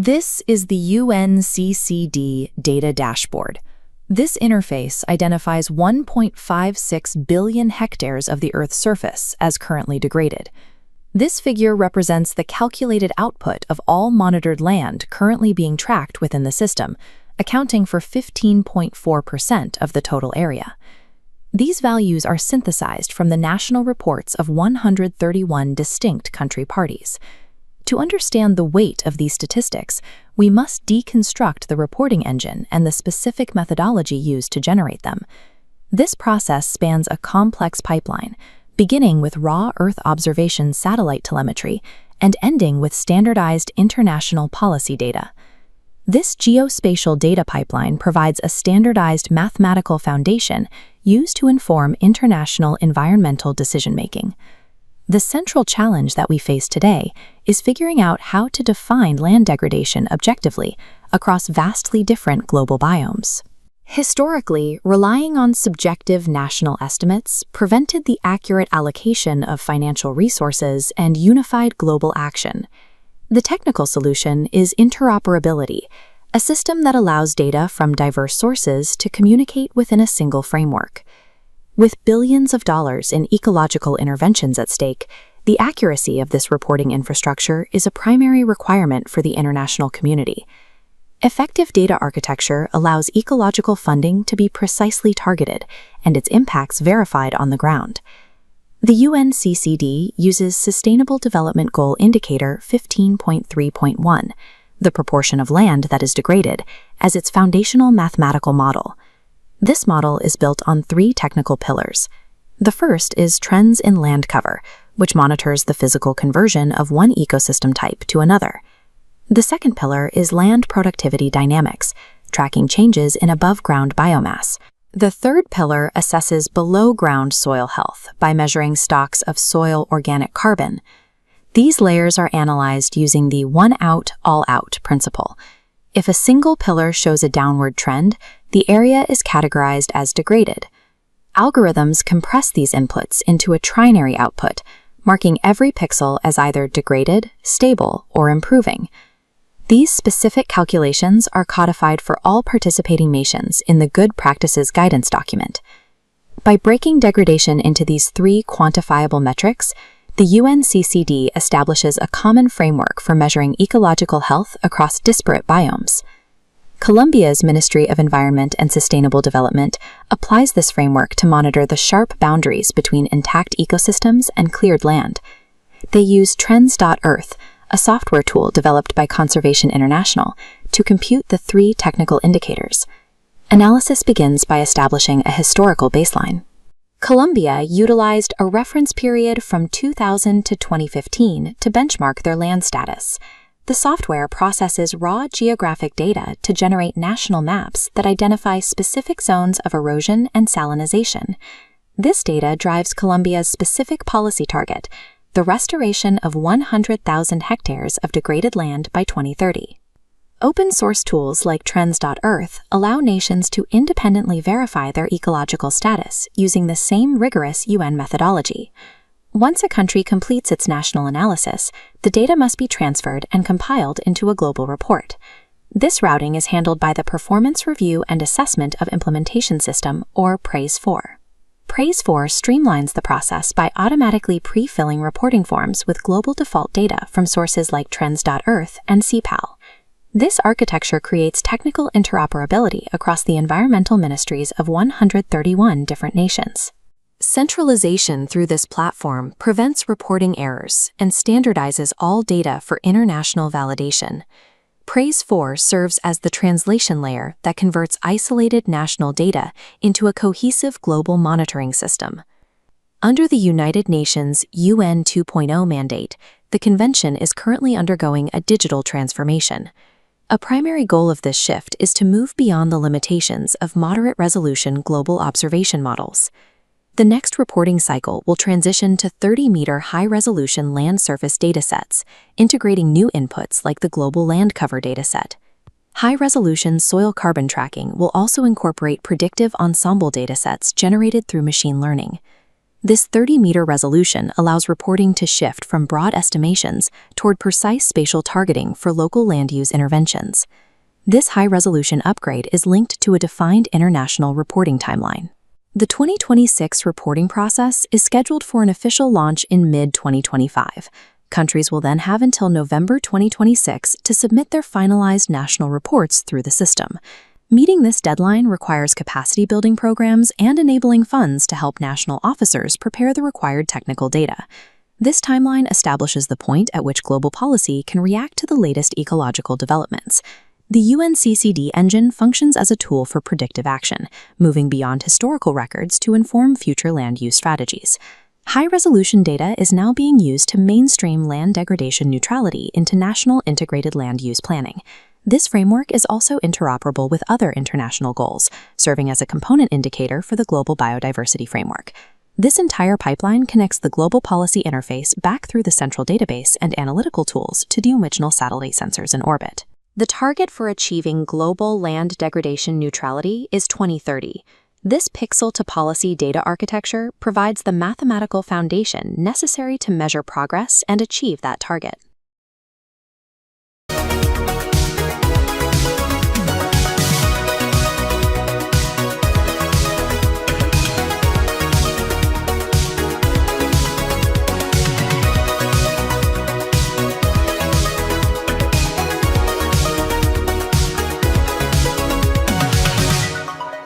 This is the UNCCD Data Dashboard. This interface identifies 1.56 billion hectares of the Earth's surface as currently degraded. This figure represents the calculated output of all monitored land currently being tracked within the system, accounting for 15.4% of the total area. These values are synthesized from the national reports of 131 distinct country parties. To understand the weight of these statistics, we must deconstruct the reporting engine and the specific methodology used to generate them. This process spans a complex pipeline, beginning with raw Earth observation satellite telemetry and ending with standardized international policy data. This geospatial data pipeline provides a standardized mathematical foundation used to inform international environmental decision-making. The central challenge that we face today is figuring out how to define land degradation objectively across vastly different global biomes. Historically, relying on subjective national estimates prevented the accurate allocation of financial resources and unified global action. The technical solution is interoperability, a system that allows data from diverse sources to communicate within a single framework. With billions of dollars in ecological interventions at stake, the accuracy of this reporting infrastructure is a primary requirement for the international community. Effective data architecture allows ecological funding to be precisely targeted and its impacts verified on the ground. The UNCCD uses Sustainable Development Goal Indicator 15.3.1, the proportion of land that is degraded, as its foundational mathematical model. This model is built on three technical pillars. The first is Trends in Land Cover, which monitors the physical conversion of one ecosystem type to another. The second pillar is Land Productivity Dynamics, tracking changes in above-ground biomass. The third pillar assesses below-ground soil health by measuring stocks of soil organic carbon. These layers are analyzed using the one out, all out principle. If a single pillar shows a downward trend, the area is categorized as degraded. Algorithms compress these inputs into a trinary output, marking every pixel as either degraded, stable, or improving. These specific calculations are codified for all participating nations in the Good Practices Guidance document. By breaking degradation into these three quantifiable metrics, the UNCCD establishes a common framework for measuring ecological health across disparate biomes. Colombia's Ministry of Environment and Sustainable Development applies this framework to monitor the sharp boundaries between intact ecosystems and cleared land. They use Trends.Earth, a software tool developed by Conservation International, to compute the three technical indicators. Analysis begins by establishing a historical baseline. Colombia utilized a reference period from 2000 to 2015 to benchmark their land status. The software processes raw geographic data to generate national maps that identify specific zones of erosion and salinization. This data drives Colombia's specific policy target, the restoration of 100,000 hectares of degraded land by 2030. Open-source tools like Trends.Earth allow nations to independently verify their ecological status using the same rigorous UN methodology. Once a country completes its national analysis, the data must be transferred and compiled into a global report. This routing is handled by the Performance Review and Assessment of Implementation System, or PRAIS4. PRAIS4 streamlines the process by automatically pre-filling reporting forms with global default data from sources like Trends.Earth and spatial. This architecture creates technical interoperability across the environmental ministries of 131 different nations. Centralization through this platform prevents reporting errors and standardizes all data for international validation. PRAIS4 serves as the translation layer that converts isolated national data into a cohesive global monitoring system. Under the United Nations UN 2.0 mandate, the convention is currently undergoing a digital transformation. A primary goal of this shift is to move beyond the limitations of moderate-resolution global observation models. The next reporting cycle will transition to 30-meter high-resolution land surface datasets, integrating new inputs like the global land cover dataset. High-resolution soil carbon tracking will also incorporate predictive ensemble datasets generated through machine learning. This 30-meter resolution allows reporting to shift from broad estimations toward precise spatial targeting for local land use interventions. This high-resolution upgrade is linked to a defined international reporting timeline. The 2026 reporting process is scheduled for an official launch in mid-2025. Countries will then have until November 2026 to submit their finalized national reports through the system. Meeting this deadline requires capacity-building programs and enabling funds to help national officers prepare the required technical data. This timeline establishes the point at which global policy can react to the latest ecological developments. The UNCCD engine functions as a tool for predictive action, moving beyond historical records to inform future land use strategies. High-resolution data is now being used to mainstream land degradation neutrality into national integrated land use planning. This framework is also interoperable with other international goals, serving as a component indicator for the Global Biodiversity Framework. This entire pipeline connects the global policy interface back through the central database and analytical tools to the original satellite sensors in orbit. The target for achieving global land degradation neutrality is 2030. This pixel-to-policy data architecture provides the mathematical foundation necessary to measure progress and achieve that target.